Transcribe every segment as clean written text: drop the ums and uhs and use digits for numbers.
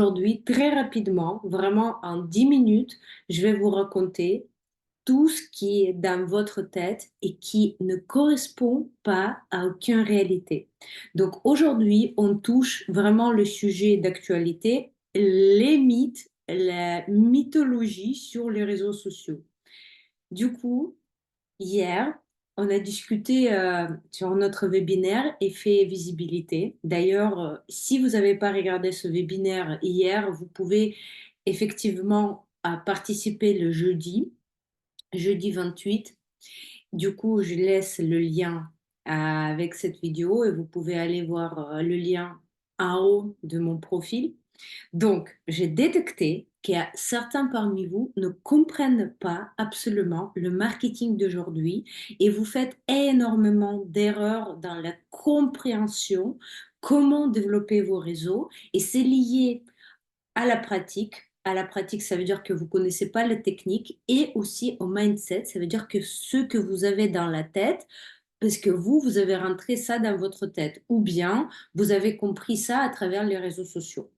Aujourd'hui, très rapidement, vraiment en 10 minutes, je vais vous raconter tout ce qui est dans votre tête et qui ne correspond pas à aucune réalité. Donc aujourd'hui, on touche vraiment le sujet d'actualité, les mythes, la mythologie sur les réseaux sociaux. Du coup, hier, on a discuté sur notre webinaire Effet visibilité. D'ailleurs, si vous n'avez pas regardé ce webinaire hier, vous pouvez effectivement participer le jeudi 28. Du coup, je laisse le lien avec cette vidéo et vous pouvez aller voir le lien en haut de mon profil. Donc, j'ai détecté qu'il y a certains parmi vous ne comprennent pas absolument le marketing d'aujourd'hui et vous faites énormément d'erreurs dans la compréhension, comment développer vos réseaux et c'est lié à la pratique. À la pratique, ça veut dire que vous ne connaissez pas la technique et aussi au mindset, ça veut dire que ce que vous avez dans la tête, parce que vous avez rentré ça dans votre tête ou bien vous avez compris ça à travers les réseaux sociaux.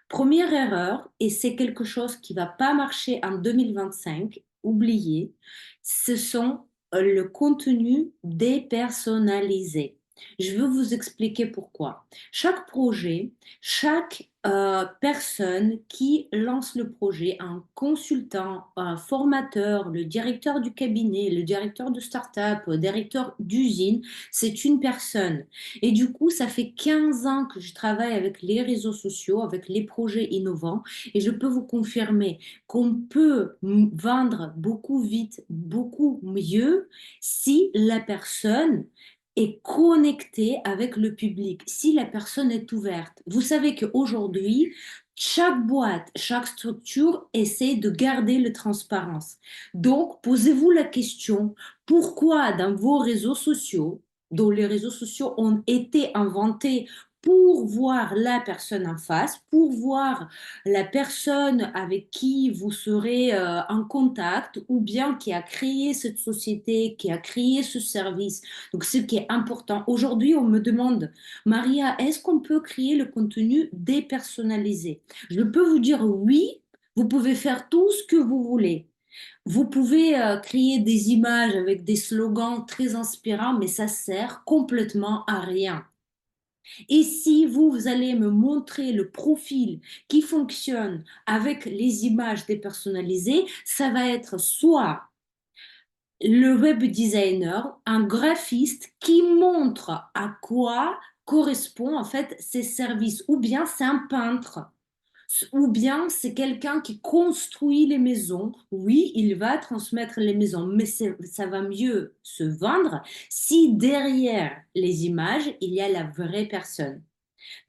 Première erreur, et c'est quelque chose qui va pas marcher en 2025, oubliez, ce sont le contenu dépersonnalisé. Je veux vous expliquer pourquoi. Chaque projet, chaque personne qui lance le projet, un consultant, un formateur, le directeur du cabinet, le directeur de start-up, le directeur d'usine, c'est une personne. Et du coup, ça fait 15 ans que je travaille avec les réseaux sociaux, avec les projets innovants, et je peux vous confirmer qu'on peut vendre beaucoup vite, beaucoup mieux si la personne est connectée avec le public, si la personne est ouverte. Vous savez qu'aujourd'hui, chaque boîte, chaque structure essaie de garder la transparence. Donc, posez-vous la question, pourquoi dans vos réseaux sociaux, dont les réseaux sociaux ont été inventés pour voir la personne en face, pour voir la personne avec qui vous serez en contact ou bien qui a créé cette société, qui a créé ce service. Donc, ce qui est important. Aujourd'hui, on me demande, Maria, est-ce qu'on peut créer le contenu dépersonnalisé? Je peux vous dire oui, vous pouvez faire tout ce que vous voulez. Vous pouvez créer des images avec des slogans très inspirants, mais ça sert complètement à rien. Et si vous allez me montrer le profil qui fonctionne avec les images dépersonnalisées, ça va être soit le web designer, un graphiste qui montre à quoi correspond en fait ces services, ou bien c'est un peintre ou bien c'est quelqu'un qui construit les maisons. Oui, il va transmettre les maisons, mais ça va mieux se vendre si derrière les images, il y a la vraie personne.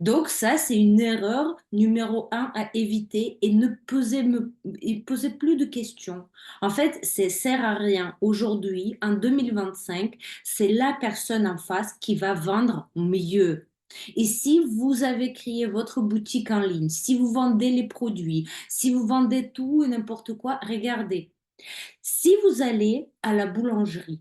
Donc ça, c'est une erreur numéro un à éviter et ne posez plus de questions. En fait, ça sert à rien. Aujourd'hui, en 2025, c'est la personne en face qui va vendre mieux. Et si vous avez créé votre boutique en ligne, si vous vendez les produits, si vous vendez tout et n'importe quoi, regardez. Si vous allez à la boulangerie,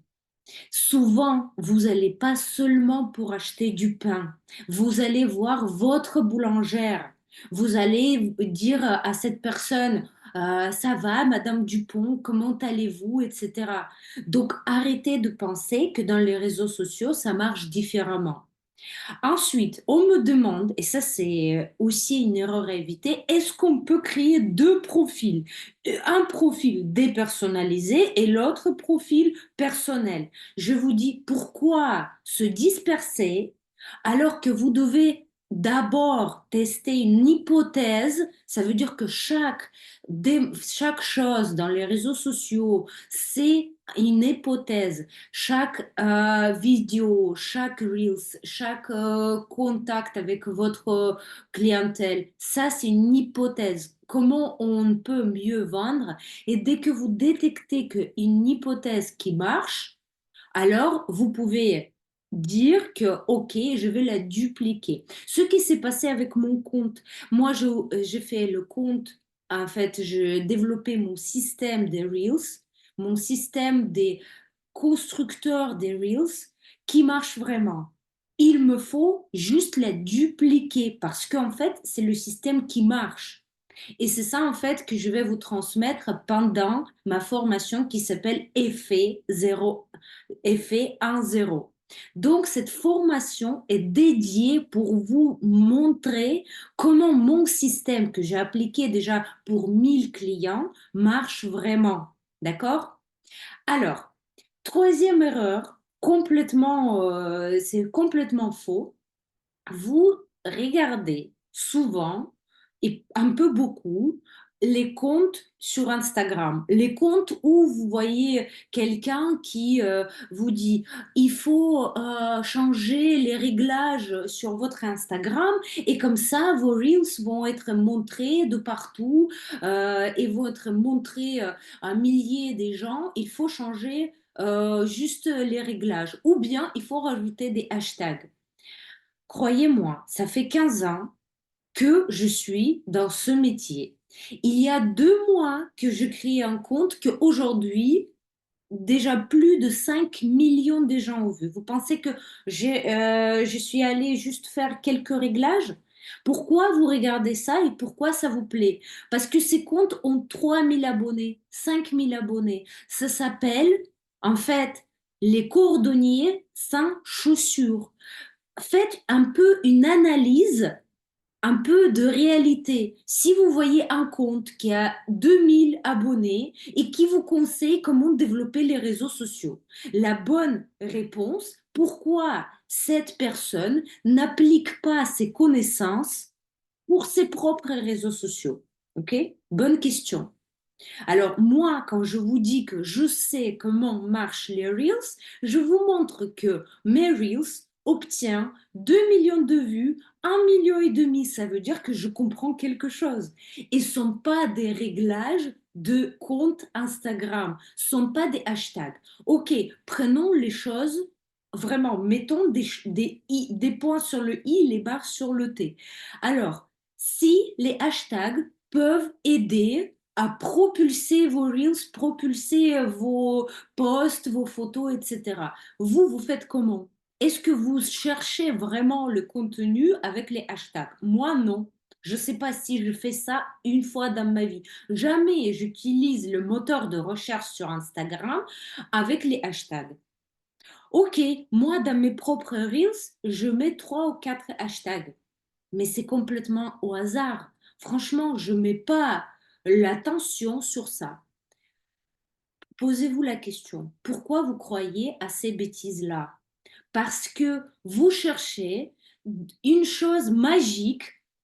souvent, vous n'allez pas seulement pour acheter du pain. Vous allez voir votre boulangère. Vous allez dire à cette personne, ça va, Madame Dupont, comment allez-vous, etc. Donc, arrêtez de penser que dans les réseaux sociaux, ça marche différemment. Ensuite, on me demande, et ça c'est aussi une erreur à éviter, est-ce qu'on peut créer deux profils? Un profil dépersonnalisé et l'autre profil personnel. Je vous dis pourquoi se disperser alors que vous devez d'abord tester une hypothèse. Ça veut dire que chaque chose dans les réseaux sociaux, c'est une hypothèse. Chaque vidéo, chaque Reels, chaque contact avec votre clientèle, ça c'est une hypothèse. Comment on peut mieux vendre? Et dès que vous détectez qu'une hypothèse qui marche, alors vous pouvez dire que OK, je vais la dupliquer. Ce qui s'est passé avec mon compte, moi j'ai fait le compte, en fait, je développais mon système des Reels, mon système des constructeur des Reels qui marche vraiment. Il me faut juste la dupliquer parce qu'en fait, c'est le système qui marche. Et c'est ça, en fait, que je vais vous transmettre pendant ma formation qui s'appelle Effet 1-0. Donc, cette formation est dédiée pour vous montrer comment mon système que j'ai appliqué déjà pour 1000 clients marche vraiment. D'accord? Alors, troisième erreur, c'est complètement faux. Vous regardez souvent et un peu beaucoup les comptes sur Instagram, les comptes où vous voyez quelqu'un qui vous dit il faut changer les réglages sur votre Instagram et comme ça vos reels vont être montrés de partout et vont être montrés à milliers de gens. Il faut changer juste les réglages ou bien il faut rajouter des hashtags. Croyez-moi, ça fait 15 ans que je suis dans ce métier. Il y a 2 mois que je crée un compte qu'aujourd'hui, déjà plus de 5 millions de gens ont vu. Vous pensez que je suis allée juste faire quelques réglages? Pourquoi vous regardez ça et pourquoi ça vous plaît? Parce que ces comptes ont 3 000 abonnés, 5 000 abonnés. Ça s'appelle, en fait, les cordonniers sans chaussures. Faites un peu une analyse, un peu de réalité. Si vous voyez un compte qui a 2000 abonnés et qui vous conseille comment développer les réseaux sociaux, la bonne réponse, pourquoi cette personne n'applique pas ses connaissances pour ses propres réseaux sociaux? OK? Bonne question. Alors moi, quand je vous dis que je sais comment marchent les Reels, je vous montre que mes Reels obtiennent 2 millions de vues, 1,5 million. Ça veut dire que je comprends quelque chose. Et ce ne sont pas des réglages de compte Instagram, ce ne sont pas des hashtags. Ok, prenons les choses vraiment, mettons des points sur le i, les barres sur le t. Alors, si les hashtags peuvent aider à propulser vos reels, propulser vos posts, vos photos, etc. Vous, vous faites comment? Est-ce que vous cherchez vraiment le contenu avec les hashtags? Moi, non. Je ne sais pas si je fais ça une fois dans ma vie. Jamais j'utilise le moteur de recherche sur Instagram avec les hashtags. Ok, moi, dans mes propres reels, je mets 3 ou 4 hashtags, mais c'est complètement au hasard. Franchement, je ne mets pas l'attention sur ça. Posez-vous la question, pourquoi vous croyez à ces bêtises-là? Parce que vous cherchez une chose magique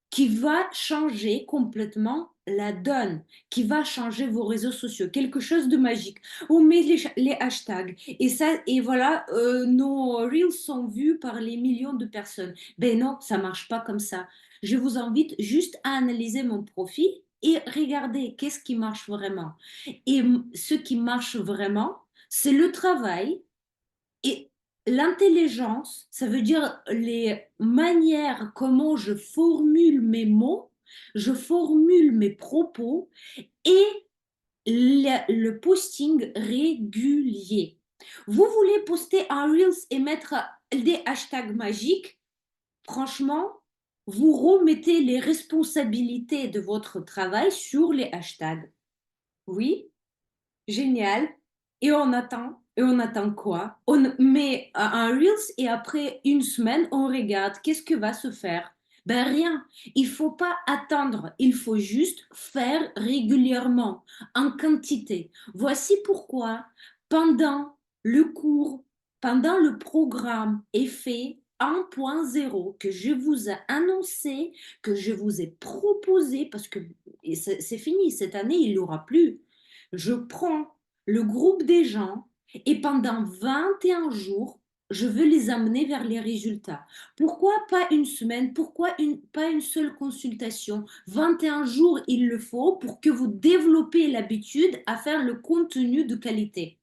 qui va changer complètement la donne, qui va changer vos réseaux sociaux, quelque chose de magique. On met les hashtags et ça et voilà, nos reels sont vus par les millions de personnes. Ben non, ça marche pas comme ça. Je vous invite juste à analyser mon profil et regarder qu'est-ce qui marche vraiment. Et ce qui marche vraiment, c'est le travail et l'intelligence, ça veut dire les manières comment je formule mes mots, je formule mes propos et le posting régulier. Vous voulez poster un Reels et mettre des hashtags magiques? Franchement, vous remettez les responsabilités de votre travail sur les hashtags. Oui, génial. Et on attend quoi? On met un Reels et après une semaine, on regarde qu'est-ce que va se faire. Ben rien. Il faut pas attendre. Il faut juste faire régulièrement, en quantité. Voici pourquoi, pendant le cours, pendant le programme Effet 1.0 que je vous ai annoncé, que je vous ai proposé, parce que c'est fini, cette année, il n'y aura plus. Je prends le groupe des gens et pendant 21 jours, je veux les amener vers les résultats. Pourquoi pas une semaine? Pourquoi pas une seule consultation? 21 jours, il le faut pour que vous développez l'habitude à faire le contenu de qualité.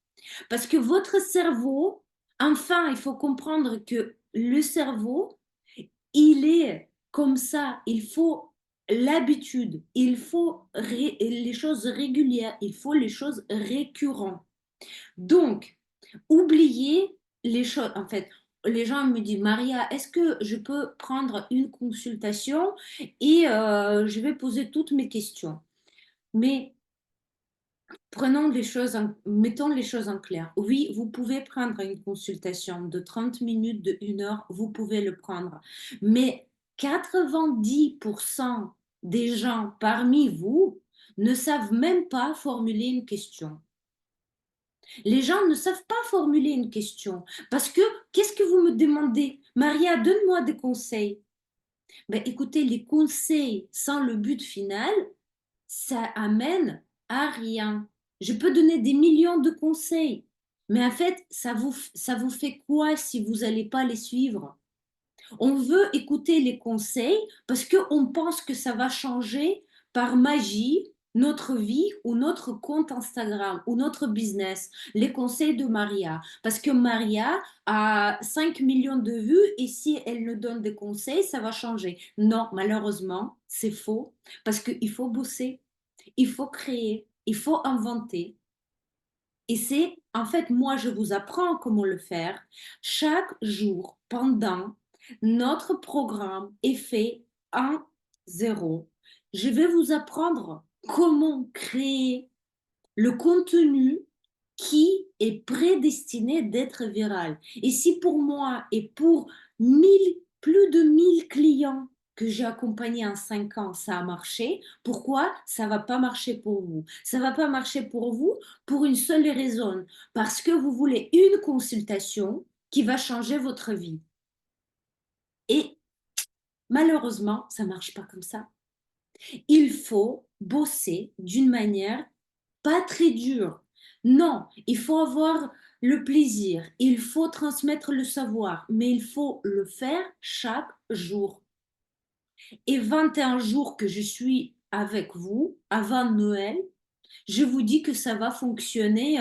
Parce que votre cerveau, enfin, il faut comprendre que le cerveau, il est comme ça. Il faut l'habitude, il faut les choses régulières, il faut les choses récurrentes. Donc, oubliez les choses, en fait, les gens me disent, Maria, est-ce que je peux prendre une consultation et je vais poser toutes mes questions. Mais mettons les choses en clair. Oui, vous pouvez prendre une consultation de 30 minutes, de 1 heure, vous pouvez le prendre. Mais 90% des gens parmi vous ne savent même pas formuler une question. Les gens ne savent pas formuler une question parce que qu'est-ce que vous me demandez? Maria, donne-moi des conseils. Ben, écoutez, les conseils sans le but final, ça amène à rien. Je peux donner des millions de conseils, mais en fait, ça vous fait quoi si vous n'allez pas les suivre? On veut écouter les conseils parce qu'on pense que ça va changer par magie notre vie ou notre compte Instagram ou notre business, les conseils de Maria. Parce que Maria a 5 millions de vues et si elle nous donne des conseils, ça va changer. Non, malheureusement, c'est faux parce qu'il faut bosser, il faut créer, il faut inventer. Et c'est, en fait, moi, je vous apprends comment le faire. Chaque jour, pendant notre programme est fait en zéro. Je vais vous apprendre comment créer le contenu qui est prédestiné d'être viral. Et si pour moi et pour 1000 plus de 1000 clients que j'ai accompagnés en 5 ans, ça a marché, pourquoi ça ne va pas marcher pour vous? Ça ne va pas marcher pour vous pour une seule raison, parce que vous voulez une consultation qui va changer votre vie. Et malheureusement, ça ne marche pas comme ça. Il faut bosser d'une manière pas très dure. Non, il faut avoir le plaisir, il faut transmettre le savoir, mais il faut le faire chaque jour. Et 21 jours que je suis avec vous avant Noël, je vous dis que ça va fonctionner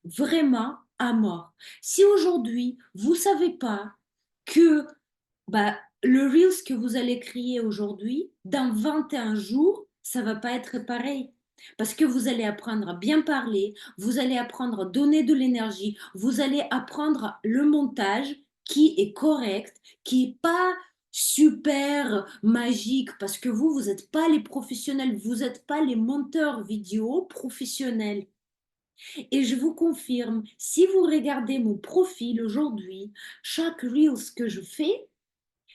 vraiment à mort. Si aujourd'hui, vous ne savez pas que bah, le Reels que vous allez créer aujourd'hui, dans 21 jours, ça va pas être pareil. Parce que vous allez apprendre à bien parler, vous allez apprendre à donner de l'énergie, vous allez apprendre le montage qui est correct, qui est pas super magique parce que vous n'êtes pas les professionnels, vous n'êtes pas les monteurs vidéo professionnels. Et je vous confirme, si vous regardez mon profil aujourd'hui, chaque Reels que je fais,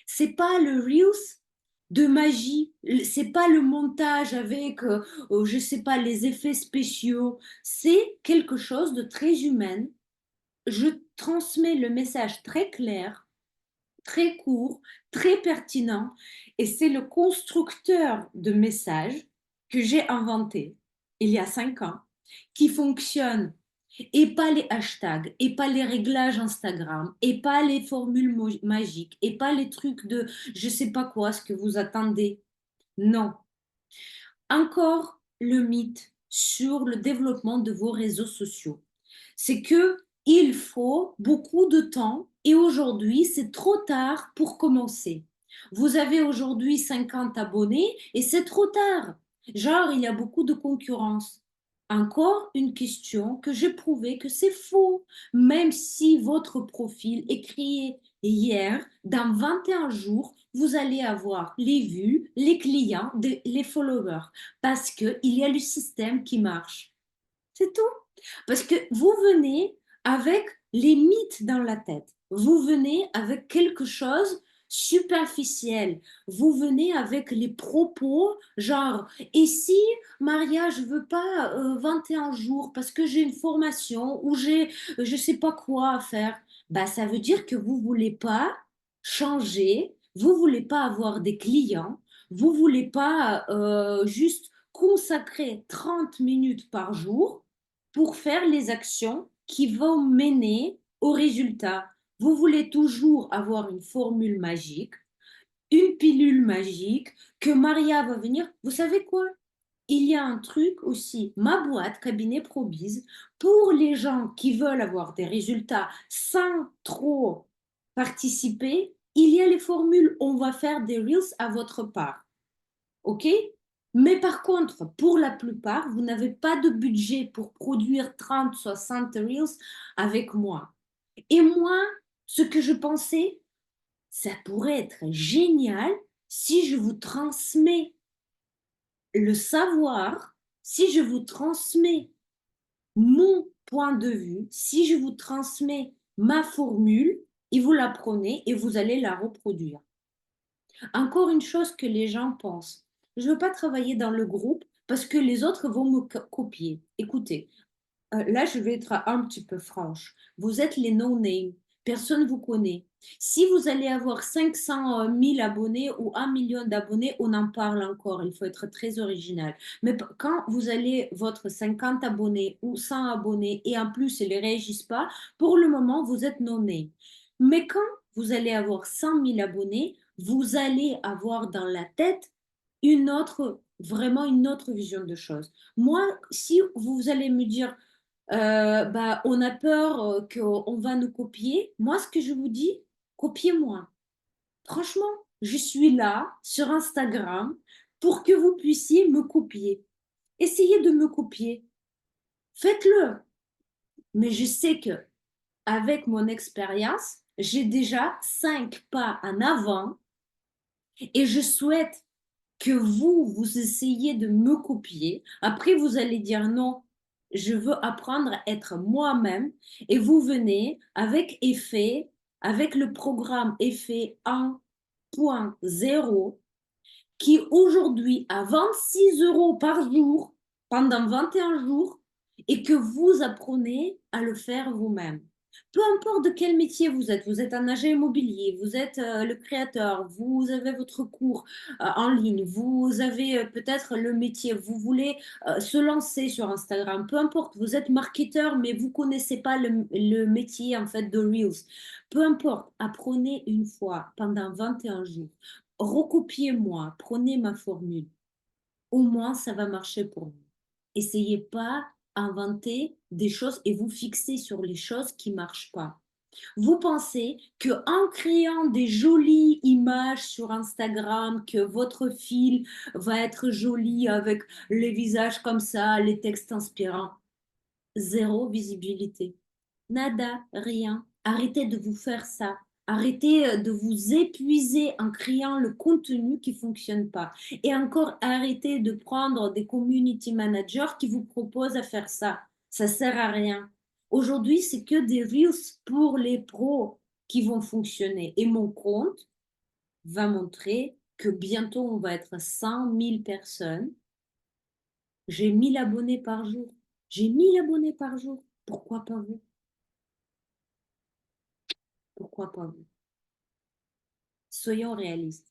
c'est pas le Reels de magie, c'est pas le montage avec, je sais pas, les effets spéciaux, c'est quelque chose de très humain. Je transmets le message très clair, très court, très pertinent, et c'est le constructeur de messages que j'ai inventé il y a 5 ans, qui fonctionne et pas les hashtags, et pas les réglages Instagram, et pas les formules magiques, et pas les trucs de je sais pas quoi, ce que vous attendez. Non. Encore le mythe sur le développement de vos réseaux sociaux. C'est que il faut beaucoup de temps et aujourd'hui, c'est trop tard pour commencer. Vous avez aujourd'hui 50 abonnés et c'est trop tard. Genre, il y a beaucoup de concurrence. Encore une question que j'ai prouvé que c'est faux. Même si votre profil est créé hier, dans 21 jours, vous allez avoir les vues, les clients, les followers parce qu'il y a le système qui marche. C'est tout. Parce que vous venez avec les mythes dans la tête. Vous venez avec quelque chose superficiel. Vous venez avec les propos genre et si Maria je veux pas 21 jours parce que j'ai une formation ou j'ai je sais pas quoi à faire. Bah ça veut dire que vous voulez pas changer, vous voulez pas avoir des clients, vous voulez pas juste consacrer 30 minutes par jour pour faire les actions qui vont mener au résultat. Vous voulez toujours avoir une formule magique, une pilule magique, que Maria va venir. Vous savez quoi? Il y a un truc aussi, ma boîte Cabinet Probiz, pour les gens qui veulent avoir des résultats sans trop participer, il y a les formules, on va faire des reels à votre part. OK? Mais par contre, pour la plupart, vous n'avez pas de budget pour produire 30, 60 reels avec moi. Et moi, Ce que je pensais, ça pourrait être génial si je vous transmets le savoir, si je vous transmets mon point de vue, si je vous transmets ma formule, et vous la prenez et vous allez la reproduire. Encore une chose que les gens pensent, je ne veux pas travailler dans le groupe parce que les autres vont me copier. Écoutez, là, je vais être un petit peu franche. Vous êtes les no-name. Personne ne vous connaît. Si vous allez avoir 500 000 abonnés ou 1 million d'abonnés, on en parle encore. Il faut être très original. Mais quand vous allez votre 50 abonnés ou 100 abonnés et en plus, ils ne réagissent pas, pour le moment, vous êtes no-name. Mais quand vous allez avoir 100 000 abonnés, vous allez avoir dans la tête une autre, vraiment une autre vision de choses. Moi, si vous allez me dire, bah, on a peur qu'on va nous copier. Moi, ce que je vous dis, copiez-moi. Franchement, je suis là sur Instagram pour que vous puissiez me copier. Essayez de me copier. Faites-le. Mais je sais que avec mon expérience, j'ai déjà 5 pas en avant et je souhaite que vous essayez de me copier. Après, vous allez dire non, je veux apprendre à être moi-même et vous venez avec effet, avec le programme effet 1.0 qui aujourd'hui a 26 € par jour pendant 21 jours et que vous apprenez à le faire vous-même. Peu importe de quel métier vous êtes un agent immobilier, vous êtes le créateur, vous avez votre cours en ligne, vous avez peut-être le métier, vous voulez se lancer sur Instagram, peu importe, vous êtes marketeur mais vous ne connaissez pas le métier en fait de Reels. Peu importe, apprenez une fois pendant 21 jours recopiez-moi, prenez ma formule. Au moins, ça va marcher pour vous. Essayez pas d'inventer des choses et vous fixer sur les choses qui ne marchent pas. Vous pensez que en créant des jolies images sur Instagram, que votre fil va être joli avec les visages comme ça, les textes inspirants, zéro visibilité. Nada, rien. Arrêtez de vous faire ça. Arrêtez de vous épuiser en créant le contenu qui ne fonctionne pas. Et encore, arrêtez de prendre des community managers qui vous proposent à faire ça. Ça ne sert à rien. Aujourd'hui, c'est que des reels pour les pros qui vont fonctionner. Et mon compte va montrer que bientôt, on va être 100 000 personnes. J'ai 1 000 abonnés par jour. J'ai 1 000 abonnés par jour. Pourquoi pas vous? Pourquoi pas vous? Soyons réalistes.